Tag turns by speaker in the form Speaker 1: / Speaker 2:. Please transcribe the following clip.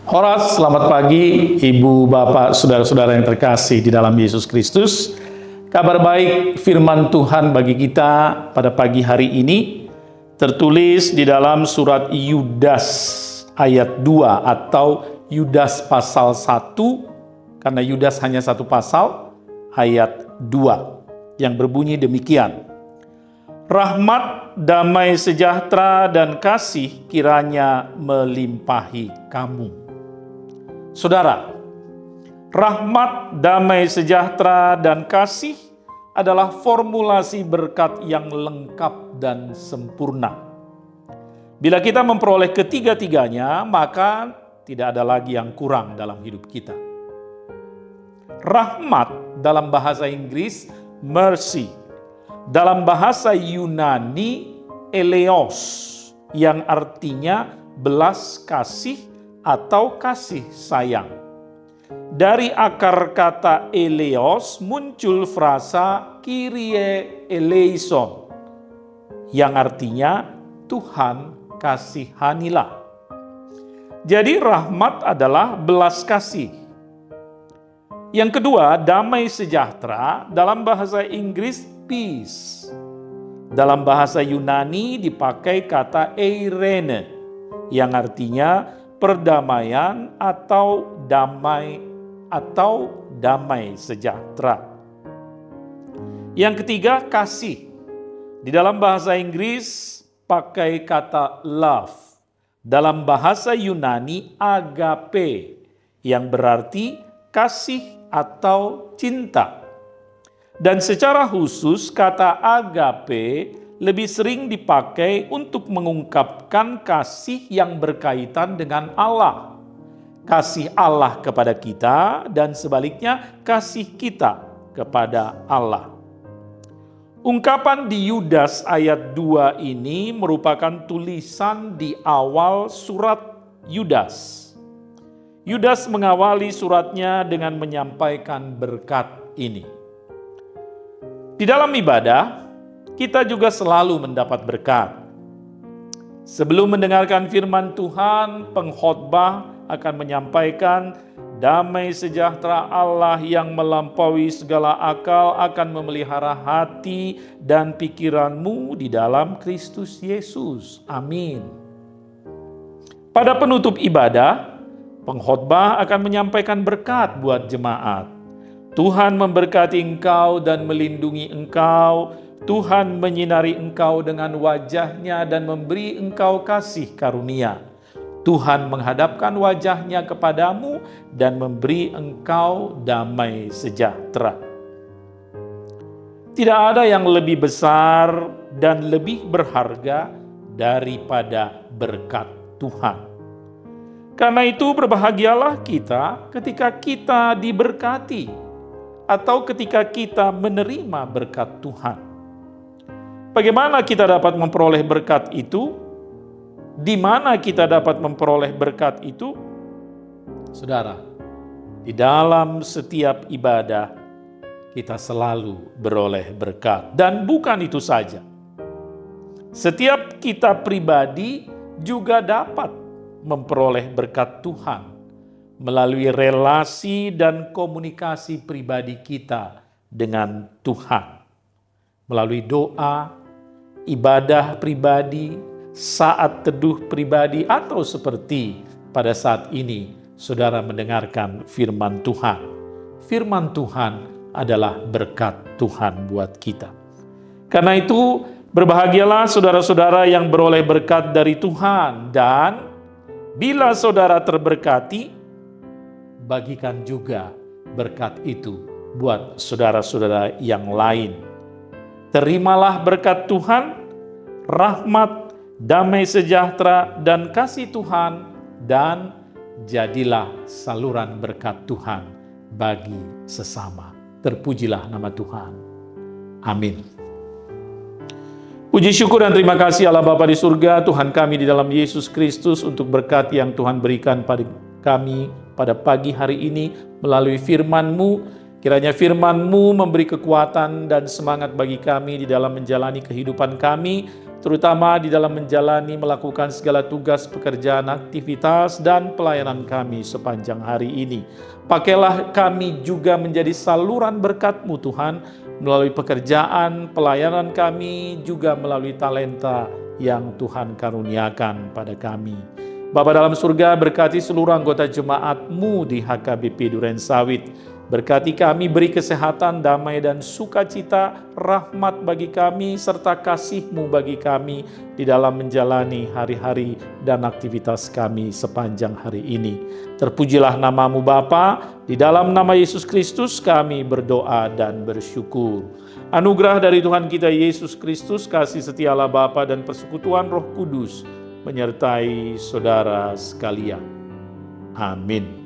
Speaker 1: Horas, selamat pagi Ibu, Bapak, Saudara-saudara yang terkasih di dalam Yesus Kristus. Kabar baik firman Tuhan bagi kita pada pagi hari ini tertulis di dalam surat Yudas ayat 2 atau Yudas pasal 1, karena Yudas hanya satu pasal, ayat 2 yang berbunyi demikian. Rahmat, damai sejahtera, dan kasih kiranya melimpahi kamu. Saudara, rahmat, damai sejahtera, dan kasih adalah formulasi berkat yang lengkap dan sempurna. Bila kita memperoleh ketiga-tiganya, maka tidak ada lagi yang kurang dalam hidup kita. Rahmat dalam bahasa Inggris, mercy. Dalam bahasa Yunani, eleos, yang artinya belas kasih atau kasih sayang. Dari akar kata eleos muncul frasa Kyrie eleison, yang artinya Tuhan kasihanilah. Jadi rahmat adalah belas kasih. Yang kedua, damai sejahtera dalam bahasa Inggris peace. Dalam bahasa Yunani dipakai kata eirene, yang artinya perdamaian atau damai sejahtera. Yang ketiga, kasih. Di dalam bahasa Inggris pakai kata love. Dalam bahasa Yunani agape, yang berarti kasih atau cinta. Dan secara khusus kata agape lebih sering dipakai untuk mengungkapkan kasih yang berkaitan dengan Allah. Kasih Allah kepada kita dan sebaliknya kasih kita kepada Allah. Ungkapan di Yudas ayat 2 ini merupakan tulisan di awal surat Yudas. Yudas mengawali suratnya dengan menyampaikan berkat ini. Di dalam ibadah, kita juga selalu mendapat berkat. Sebelum mendengarkan firman Tuhan, pengkhotbah akan menyampaikan damai sejahtera Allah yang melampaui segala akal akan memelihara hati dan pikiranmu di dalam Kristus Yesus. Amin. Pada penutup ibadah, pengkhotbah akan menyampaikan berkat buat jemaat. Tuhan memberkati engkau dan melindungi engkau. Tuhan menyinari engkau dengan wajah-Nya dan memberi engkau kasih karunia. Tuhan menghadapkan wajah-Nya kepadamu dan memberi engkau damai sejahtera. Tidak ada yang lebih besar dan lebih berharga daripada berkat Tuhan. Karena itu berbahagialah kita ketika kita diberkati atau ketika kita menerima berkat Tuhan. Bagaimana kita dapat memperoleh berkat itu? Di mana kita dapat memperoleh berkat itu? Saudara, di dalam setiap ibadah kita selalu beroleh berkat. Dan bukan itu saja. Setiap kita pribadi juga dapat memperoleh berkat Tuhan melalui relasi dan komunikasi pribadi kita dengan Tuhan. Melalui doa, ibadah pribadi, saat teduh pribadi, atau seperti pada saat ini saudara mendengarkan firman Tuhan. Firman Tuhan adalah berkat Tuhan buat kita. Karena itu berbahagialah saudara-saudara yang beroleh berkat dari Tuhan, dan bila saudara terberkati, bagikan juga berkat itu buat saudara-saudara yang lain. Terimalah berkat Tuhan, rahmat, damai sejahtera, dan kasih Tuhan, dan jadilah saluran berkat Tuhan bagi sesama. Terpujilah nama Tuhan. Amin. Puji syukur dan terima kasih Allah Bapa di surga, Tuhan kami di dalam Yesus Kristus untuk berkat yang Tuhan berikan pada kami pada pagi hari ini melalui firman-Mu. Kiranya firman-Mu memberi kekuatan dan semangat bagi kami di dalam menjalani kehidupan kami, terutama di dalam menjalani melakukan segala tugas, pekerjaan, aktivitas, dan pelayanan kami sepanjang hari ini. Pakailah kami juga menjadi saluran berkat-Mu Tuhan, melalui pekerjaan, pelayanan kami, juga melalui talenta yang Tuhan karuniakan pada kami. Bapa dalam surga, berkati seluruh anggota jemaat-Mu di HKBP Duren Sawit. Berkati kami, beri kesehatan, damai, dan sukacita, rahmat bagi kami, serta kasih-Mu bagi kami di dalam menjalani hari-hari dan aktivitas kami sepanjang hari ini. Terpujilah nama-Mu Bapa, di dalam nama Yesus Kristus kami berdoa dan bersyukur. Anugerah dari Tuhan kita Yesus Kristus, kasih setia Allah Bapa dan persekutuan Roh Kudus menyertai saudara sekalian. Amin.